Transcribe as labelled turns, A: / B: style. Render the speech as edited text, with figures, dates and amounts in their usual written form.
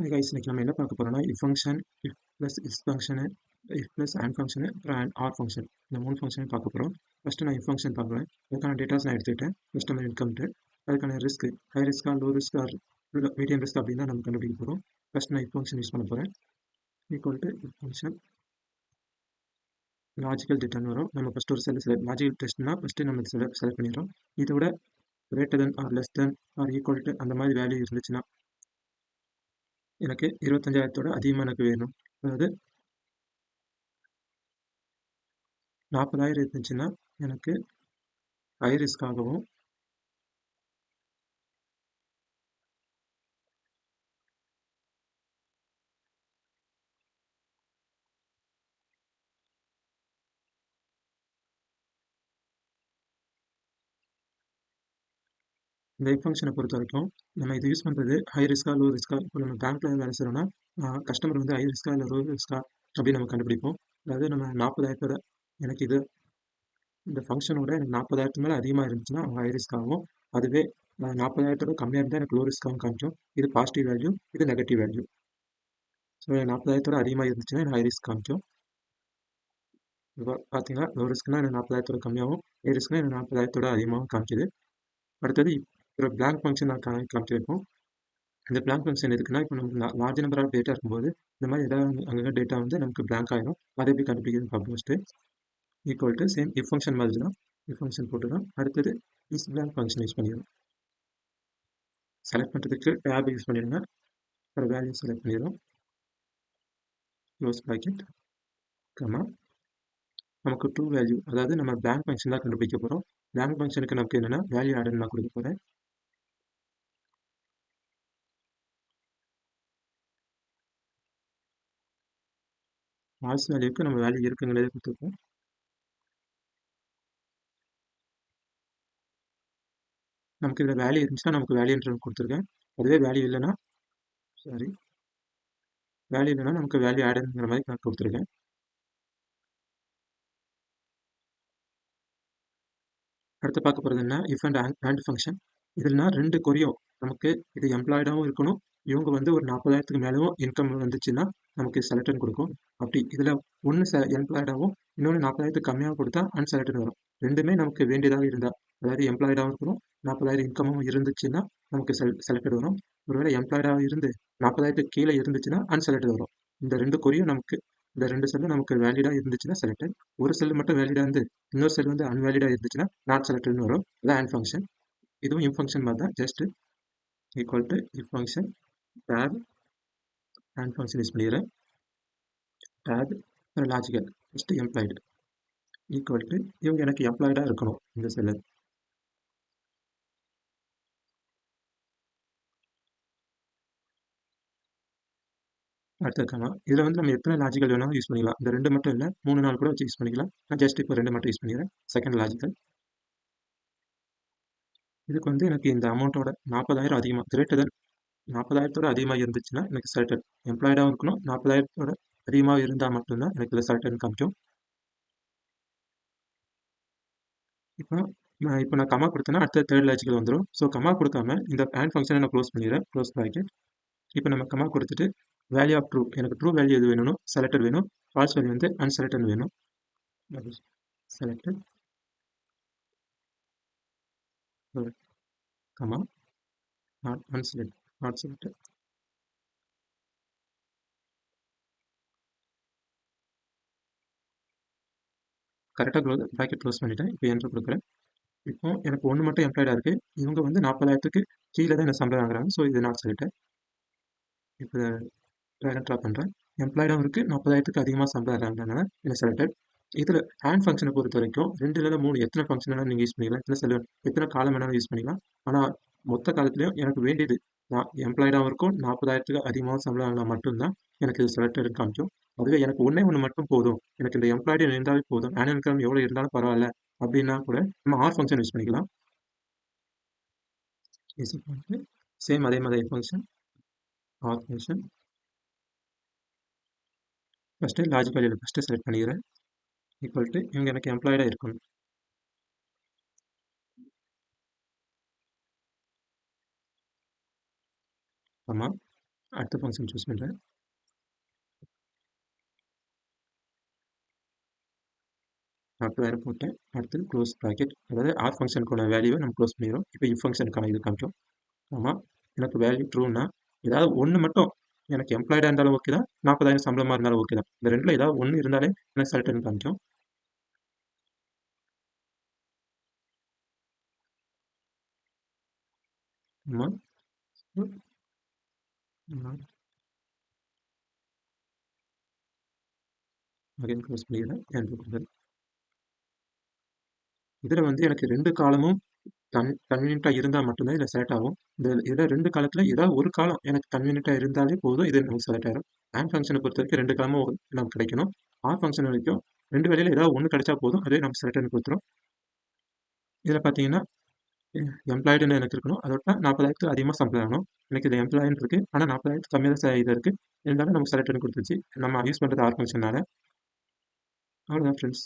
A: Hi guys, இன்னைக்கு நம்ம என்ன பார்க்க போறோம்னா if function, if plus is function, if plus and function, அப்புறம் அண்ட் ஆர் ஃபங்க்ஷன், இந்த 3 ஃபங்க்ஷனையும் பார்க்க போகிறோம். ஃபஸ்ட்டு நான் இஃப் ஃபங்க்ஷன் பார்க்குறேன். அதுக்கான டேட்டாஸ் நான் எடுத்துக்கிட்டேன். ஃபஸ்ட் நம்ம இன்கம்ட்டு, அதுக்கான ரிஸ்க், ஹை ரிஸ்கா, low risk, or medium risk அப்படின்னு தான் நம்ம கண்டுபிடிக்க போகிறோம். ஃபஸ்ட் நான் இஃப் ஃபங்க்ஷன் யூஸ் பண்ண போகிறேன். Equal to if function logical டேட்டான்னு வரும். நம்ம ஃபஸ்ட் ஒரு செல் லாஜிக்கல் டெஸ்ட்னா ஃபஸ்ட்டு நம்ம செலக்ட் பண்ணிடுறோம். இதோட greater than or less than or equal to அந்த மாதிரி வேல்யூ இருந்துச்சுன்னா எனக்கு 25,000 அதிகமாக எனக்கு வேணும். அதாவது 40,000 இருந்துச்சுன்னா எனக்கு ஹை ரிஸ்காகவும், இந்த இஃப் ஃபங்க்ஷனை பொறுத்த வரைக்கும் நம்ம இது யூஸ் பண்ணுறது ஹை ரிஸ்கா லோ ரிஸ்கா. இப்போ நம்ம பேங்க்கில் வேலை செய்கிறோம்னா கஸ்டமர் வந்து ஹை ரிஸ்கா இல்லை லோ ரிஸ்கா அப்படின்னு நம்ம கண்டுபிடிப்போம். அதாவது நம்ம 40,000 எனக்கு இது இந்த ஃபங்க்ஷனோட எனக்கு 40,000 மேலே அதிகமாக இருந்துச்சுன்னா அவங்க ஹை ரிஸ்க் ஆகும். அதுவே 40,000 கம்மியாக இருந்தால் எனக்கு லோ ரிஸ்காகவும் காமிக்கும். இது பாசிட்டிவ் வேல்யூ, இது நெகட்டிவ் வேல்யூ. ஸோ 40,000 அதிகமாக இருந்துச்சுன்னா எனக்கு ஹை ரிஸ்க் காமிக்கும். இப்போ பார்த்தீங்கன்னா லோ ரிஸ்க்னா எனக்கு 40,000 கம்மியாகவும், ஹை ரிஸ்க்னா எனக்கு 40,000 அதிகமாகவும் காமிக்குது. அடுத்தது ஒரு பிளாங்க் ஃபங்க்ஷன் நான் காமிச்சிருப்போம். இந்த பிளாங்க் ஃபங்க்ஷன் எதுக்குன்னா, இப்போ நம்ம லார்ஜ் நம்பர் ஆஃப் டேட்டா இருக்கும்போது இந்த மாதிரி ஏதாவது அங்கே டேட்டா வந்து நமக்கு பிளாங்க் ஆயிடும். அதை எப்படி கண்டுபிடிக்கிறது பார்ப்போம். First equal to same if function மாதிரி தான், இஃப் ஃபங்க்ஷன் போட்டு தான் அடுத்தது இஸ் பிளாங்க் ஃபங்க்ஷன் யூஸ் பண்ணிடுறோம். செலக்ட் பண்ணுறதுக்கு டேப் யூஸ் பண்ணிடுங்க. அப்புறம் வேல்யூ செலக்ட் பண்ணிடுறோம். க்ளோஸ் ப்ராக்கெட், கமா, நமக்கு ட்ரூ வேல்யூ, அதாவது நம்ம பிளாங்க் ஃபங்க்ஷன் தான் கண்டுபிடிக்க போகிறோம். பிளாங்க் ஃபங்க்ஷனுக்கு நமக்கு என்னென்னா வேல்யூ ஆடட் நான் கொடுக்க போகிறேன். ஃபால்ஸ் வேல்யூக்கு நம்ம வேல்யூ இருக்குங்கிறதே கொடுத்துருக்கோம். நமக்கு இதில் வேல்யூ இருந்துச்சுன்னா நமக்கு வேல்யூன்றது கொடுத்துருக்கேன். அதுவே வேல்யூ இல்லைன்னா வேல்யூ இல்லைன்னா நமக்கு வேல்யூ ஆடுங்கிற மாதிரி நான் கொடுத்துருக்கேன். அடுத்து பார்க்க போகிறது என்ன, இஃப் அண்ட் ஆண்ட் ஃபங்க்ஷன். இதுலனா 2 கொரியும் நமக்கு இது எம்ப்ளாய்டாகவும் இருக்கணும். இவங்க வந்து ஒரு 40,000 மேலேயும் இன்கம் வந்துச்சுன்னா நமக்கு செலக்டன் கொடுக்கும். அப்படி இதில் ஒன்று எம்ப்ளாய்டாகவும் இன்னொன்று 40,000 கம்மியாக கொடுத்தா அன்செலக்டட் வரும். ரெண்டுமே நமக்கு வேண்டியதாக இருந்தால், அதாவது எம்ப்ளாய்டாகவும் இருக்கணும், 40,000 இன்கமும் இருந்துச்சுன்னா நமக்கு செலக்டட் வரும். ஒருவேளை எம்ப்ளாய்டாக இருந்து 40,000 கீழே இருந்துச்சுன்னா அன்செலக்டட் வரும். இந்த 2 கொரியும் நமக்கு, இந்த 2 செல்லும் நமக்கு வேலிடாக இருந்துச்சுன்னா செலக்டட், ஒரு செல் மட்டும் வேலிடாக இருந்து இன்னொரு செல் வந்து அன்வேலிடாக இருந்துச்சுன்னா நாட் செலக்டட்னு வரும். அதான் ஆண்ட் ஃபங்க்ஷன். இதுவும் இம் ஃபங்க்ஷன் மாதிரி தான், just equal to if function tab and function use பண்ணிடுறேன். Tab logical first employed equal to இவங்க எனக்கு எம்ப்ளாய்டாக இருக்கணும் இந்த செல்லர். அடுத்ததுக்கான இதில் வந்து நம்ம எத்தனை லாஜிக்கல் வேணாலும் யூஸ் பண்ணிக்கலாம். இந்த 2 மட்டும் இல்லை, 3 4 கூட வச்சு யூஸ் பண்ணிக்கலாம். நான் ஜஸ்ட் இப்போ 2 மட்டும் யூஸ் பண்ணிக்கிறேன். செகண்ட் லாஜிக்கல், இதுக்கு வந்து எனக்கு இந்த அமௌண்ட்டோட 40,000 அதிகமாக, கிரேட்டர் தென் 40,000 அதிகமாக இருந்துச்சுன்னா எனக்கு செலக்டட். எம்ப்ளாய்டாகவும் இருக்கணும், 40,000 அதிகமாக இருந்தால் மட்டும்தான் எனக்கு இதில் செலக்டட்னு காமிக்கும். இப்போ நான் கமா கொடுத்தேன்னா அடுத்த தேர்ட் லாஜிக்கல் வந்துடும். ஸோ கமா கொடுக்காம இந்த ஆண்ட் ஃபங்க்ஷனை நான் க்ளோஸ் பண்ணிடுறேன், க்ளோஸ் ப்ராக்கெட். இப்போ நம்ம கமா கொடுத்துட்டு வேல்யூ ஆஃப் ட்ரூ, எனக்கு ட்ரூ வேல்யூ எது வேணும், செலக்டட் வேணும். ஃபால்ஸ் வேல்யூ வந்து அன்செலக்டட் வேணும். Selected comma not unselect, not selected. கரெக்டாக ப்ராக்கெட் க்ளோஸ் பண்ணிட்டேன். இப்போ என்ட்ரு கொடுக்குறேன். இப்போ எனக்கு ஒன்று மட்டும் எம்ப்ளாய்டாக இருக்குது. இவங்க வந்து 40,000 கீழே தான் என்ன சம்பளம் வாங்குறாங்க. ஸோ இது நாட் செலக்டட். இப்போ ட்ராக் அண்ட் ட்ராப் பண்ணுறேன். எம்ப்ளாய்டாகவும் இருக்குது, 40,000 அதிகமாக சம்பளம் வாங்குறாங்க, என்ன செலக்டட். இதில் ஹேண்ட் ஃபங்க்ஷனை பொறுத்த வரைக்கும் 2 இல்லை 3 எத்தனை ஃபங்க்ஷன் வேணாலும் நீங்கள் யூஸ் பண்ணிக்கலாம், எத்தனை காலம் வேணாலும் யூஸ் பண்ணிக்கலாம். ஆனால் மொத்த காலத்துலையும் எனக்கு வேண்டியது நான் எம்ப்ளாய்டாகவும் இருக்கும், 40,000 அதிகமாக சம்பளம் வாங்கினா மட்டும்தான் எனக்கு இது செலக்டட் காமிக்கும். அதுவே எனக்கு ஒன்று மட்டும் போதும், எனக்கு இந்த எம்ப்ளாய்டு இருந்தாலே போதும், ஆனுவல் இன்கம் எவ்வளோ இருந்தாலும் பரவாயில்ல அப்படின்னா கூட நம்ம ஆர் ஃபங்க்ஷன் யூஸ் பண்ணிக்கலாம். சேம் அதே மாதிரி function or function. First logic வேல்யூவில் ஃபஸ்ட்டு செலக்ட் பண்ணிக்கிறேன். ஈக்குவல் டு இவங்க எனக்கு எம்ப்ளாய்டாக இருக்கணும். ஆமாம், அடுத்த ஃபங்க்ஷன் சூஸ் பண்ணுறேன். 40,000 போட்டேன். அடுத்து க்ளோஸ் ப்ராக்கெட். அதாவது ஆர் ஃபங்க்ஷனுக்கான வேல்யூவை நம்ம க்ளோஸ் பண்ணிடுறோம். இப்போ இஃப் ஃபங்க்ஷனுக்கான இது காமிக்கும். ஆமாம், எனக்கு வேல்யூ ட்ரூன்னா ஏதாவது ஒன்று மட்டும் எனக்கு எம்ப்ளாய்டாக இருந்தாலும் ஓகே தான், 40,000 சம்பளமாக இருந்தாலும் ஓகே தான். இந்த ரெண்டில் ஏதாவது ஒன்று இருந்தாலே எனக்கு செலக்டட்னு காமிக்கும். ஆமாம், அகைன் க்ளோஸ் பண்ணிடுறேன். என்ட்ரு கொடுக்குறேன். இதில் வந்து எனக்கு 2 காலமும் கன்வீனியண்ட்டாக இருந்தால் மட்டும்தான் இதில் செலக்ட் ஆகும். இதில் 2 காலத்தில் ஏதாவது ஒரு காலம் எனக்கு கன்வீனியண்ட்டாக இருந்தாலே போதும், இது நமக்கு செலக்ட் ஆகிடும். ஆண்ட் ஃபங்க்ஷனை பொறுத்த வரைக்கும் 2 காலமும் நமக்கு கிடைக்கணும். ஆர் ஃபங்க்ஷன் வரைக்கும் 2 வேலையில் ஏதாவது ஒன்று கிடைச்சா போதும், அதுவே நமக்கு செலக்ட்னு கொடுத்துரும். இதில் பார்த்தீங்கன்னா எம்ப்ளாய்டுன்னு எனக்கு இருக்கணும், அதோட 40,000 அதிகமாக சம்பளம் ஆகணும். எனக்கு இது எம்ப்ளாயின்னு இருக்குது, ஆனால் 40,000 கம்மியாக தான் இது இருக்குது. இருந்தாலும் நமக்கு செலக்ட்னு கொடுத்துருச்சு. நம்ம யூஸ் பண்ணுறது ஆர் ஃபங்க்ஷனால். அவ்வளோதான் ஃப்ரெண்ட்ஸ்.